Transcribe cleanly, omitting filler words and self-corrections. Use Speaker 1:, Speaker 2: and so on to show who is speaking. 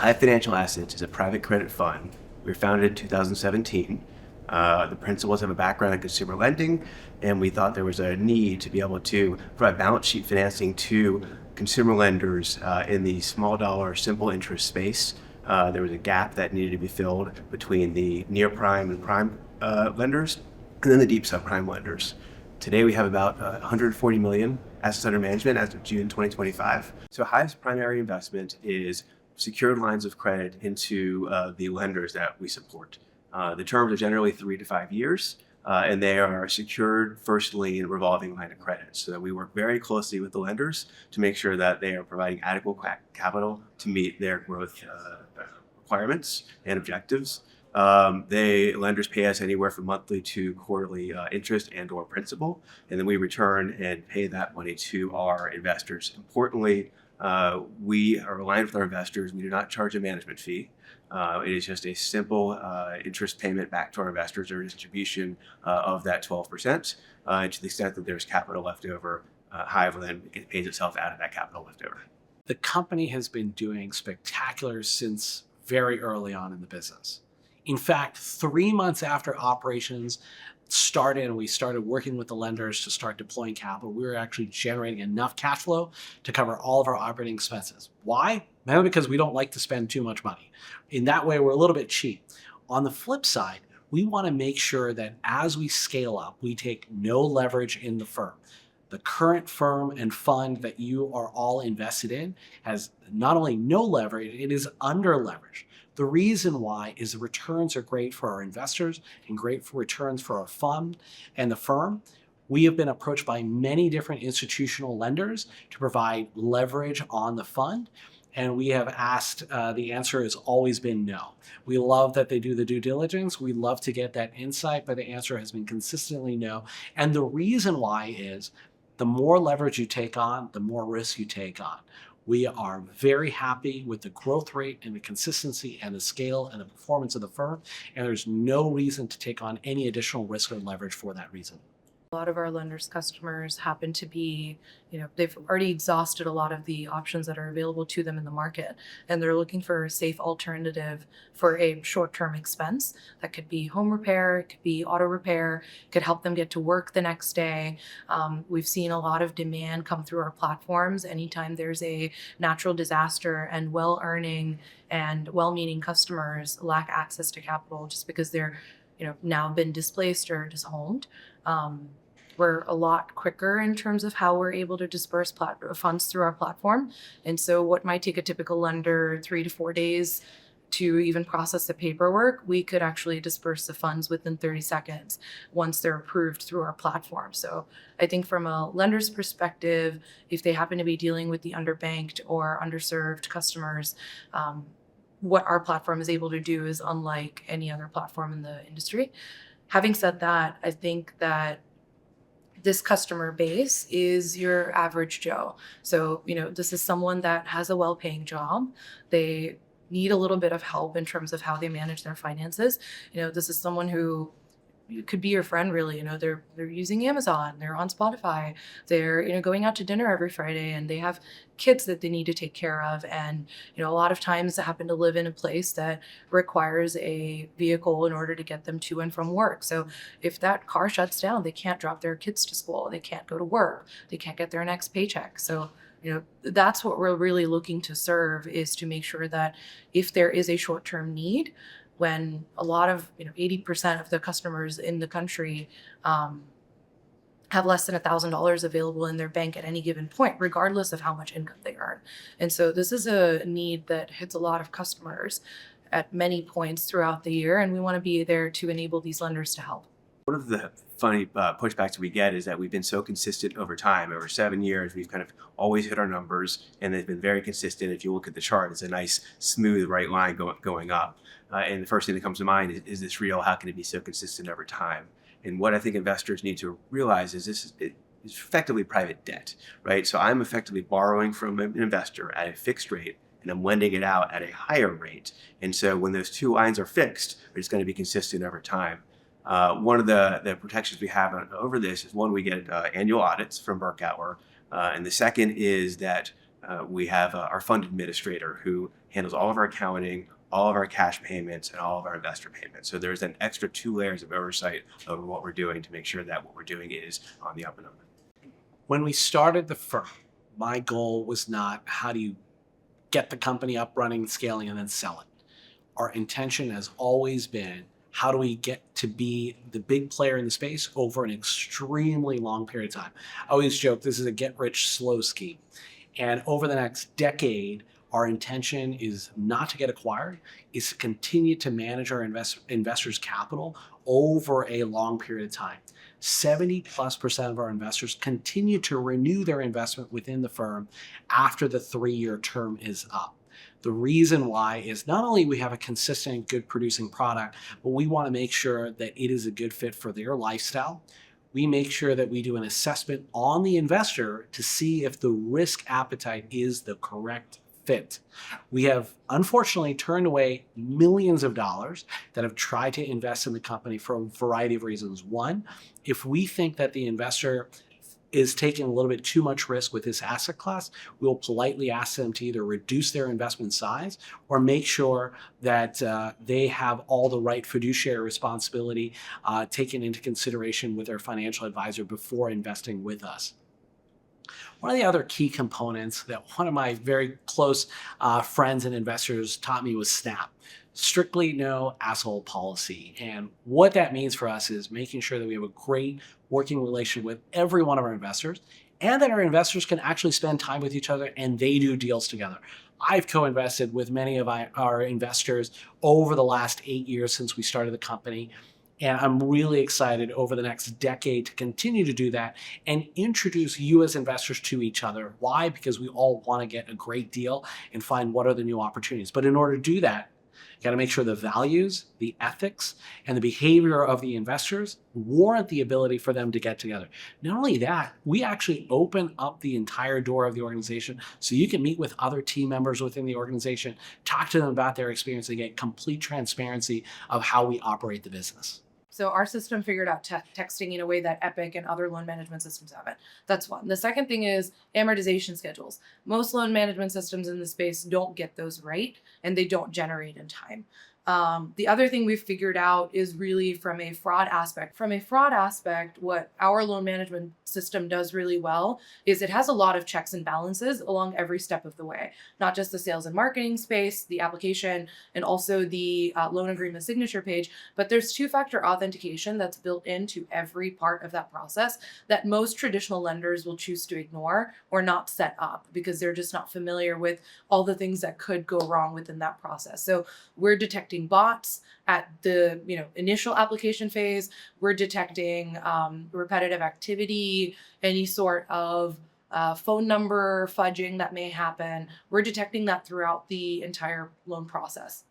Speaker 1: Hive Financial Assets is a private credit fund. We were founded in 2017. The principals have a background in consumer lending, and we thought there was a need to be able to provide balance sheet financing to consumer lenders in the small dollar, simple interest space. There was a gap that needed to be filled between the near prime and prime lenders, and then the deep subprime lenders. Today we have about 140 million assets under management as of June 2025. So Hive's primary investment is secured lines of credit into the lenders that we support. The terms are generally 3 to 5 years, and they are secured first lien revolving line of credit. So that we work very closely with the lenders to make sure that they are providing adequate capital to meet their growth requirements and objectives. Lenders pay us anywhere from monthly to quarterly interest and or principal, and then we return and pay that money to our investors. Importantly, we are aligned with our investors. We do not charge a management fee. It is just a simple interest payment back to our investors or distribution of that 12%. And to the extent that there's capital left over, Hive then pays itself out of that capital left over.
Speaker 2: The company has been doing spectacular since very early on in the business. In fact, 3 months after operations started and we started working with the lenders to start deploying capital, we were actually generating enough cash flow to cover all of our operating expenses. Why? Mainly because we don't like to spend too much money. In that way, we're a little bit cheap. On the flip side, we want to make sure that as we scale up, we take no leverage in the firm. The current firm and fund that you are all invested in has not only no leverage, it is under leveraged. The reason why is the returns are great for our investors and great for returns for our fund and the firm. We have been approached by many different institutional lenders to provide leverage on the fund. And we have asked, the answer has always been no. We love that they do the due diligence. We love to get that insight, but the answer has been consistently no. And the reason why is the more leverage you take on, the more risk you take on. We are very happy with the growth rate and the consistency and the scale and the performance of the firm, and there's no reason to take on any additional risk or leverage for that reason.
Speaker 3: A lot of our lenders' customers happen to be, they've already exhausted a lot of the options that are available to them in the market, and they're looking for a safe alternative for a short-term expense. That could be home repair, it could be auto repair, it could help them get to work the next day. We've seen a lot of demand come through our platforms anytime there's a natural disaster, and well-earning and well-meaning customers lack access to capital just because they're now been displaced or dishomed. We're a lot quicker in terms of how we're able to disperse funds through our platform. And so what might take a typical lender 3 to 4 days to even process the paperwork, we could actually disperse the funds within 30 seconds once they're approved through our platform. So I think from a lender's perspective, if they happen to be dealing with the underbanked or underserved customers, what our platform is able to do is unlike any other platform in the industry. Having said that, I think that this customer base is your average Joe. So, this is someone that has a well-paying job. They need a little bit of help in terms of how they manage their finances. This is someone who could be your friend, really. They're using Amazon, they're on Spotify, they're going out to dinner every Friday, and they have kids that they need to take care of. And a lot of times they happen to live in a place that requires a vehicle in order to get them to and from work. So if that car shuts down, they can't drop their kids to school, they can't go to work, they can't get their next paycheck. So that's what we're really looking to serve, is to make sure that if there is a short-term need, when a lot of 80% of the customers in the country have less than $1,000 available in their bank at any given point, regardless of how much income they earn. And so this is a need that hits a lot of customers at many points throughout the year, and we want to be there to enable these lenders to help.
Speaker 1: One of the funny pushbacks we get is that we've been so consistent over time. Over 7 years, we've kind of always hit our numbers, and they've been very consistent. If you look at the chart, it's a nice, smooth, right line going up. And the first thing that comes to mind is this real? How can it be so consistent over time? And what I think investors need to realize is it's effectively private debt, right? So I'm effectively borrowing from an investor at a fixed rate, and I'm lending it out at a higher rate. And so when those two lines are fixed, it's going to be consistent over time. One of the protections we have over this is, one, we get annual audits from Berkauer. And the second is that We have our fund administrator who handles all of our accounting, all of our cash payments, and all of our investor payments. So there's an extra 2 layers of oversight over what we're doing to make sure that what we're doing is on the up and up.
Speaker 2: When we started the firm, my goal was not how do you get the company up, running, scaling, and then sell it. Our intention has always been, how do we get to be the big player in the space over an extremely long period of time? I always joke this is a get-rich-slow scheme. And over the next decade, our intention is not to get acquired, is to continue to manage our investors' capital over a long period of time. 70+% of our investors continue to renew their investment within the firm after the 3-year term is up. The reason why is not only we have a consistent, good producing product, but we want to make sure that it is a good fit for their lifestyle. We make sure that we do an assessment on the investor to see if the risk appetite is the correct fit. We have unfortunately turned away millions of dollars that have tried to invest in the company for a variety of reasons. One, if we think that the investor is taking a little bit too much risk with this asset class, we'll politely ask them to either reduce their investment size or make sure that they have all the right fiduciary responsibility taken into consideration with their financial advisor before investing with us. One of the other key components that one of my very close friends and investors taught me was SNAP. Strictly no asshole policy. And what that means for us is making sure that we have a great working relationship with every one of our investors, and that our investors can actually spend time with each other and they do deals together. I've co-invested with many of our investors over the last 8 years since we started the company. And I'm really excited over the next decade to continue to do that and introduce you as investors to each other. Why? Because we all want to get a great deal and find what are the new opportunities. But in order to do that, you got to make sure the values, the ethics, and the behavior of the investors warrant the ability for them to get together. Not only that, we actually open up the entire door of the organization so you can meet with other team members within the organization, talk to them about their experience, and get complete transparency of how we operate the business.
Speaker 3: So our system figured out texting in a way that Epic and other loan management systems haven't. That's one. The second thing is amortization schedules. Most loan management systems in the space don't get those right, and they don't generate in time. The other thing we've figured out is really from a fraud aspect. From a fraud aspect, what our loan management system does really well is it has a lot of checks and balances along every step of the way, not just the sales and marketing space, the application, and also the loan agreement signature page, but there's two-factor authentication that's built into every part of that process that most traditional lenders will choose to ignore or not set up because they're just not familiar with all the things that could go wrong within that process. So we're detecting bots at the initial application phase. We're detecting repetitive activity, any sort of phone number fudging that may happen. We're detecting that throughout the entire loan process.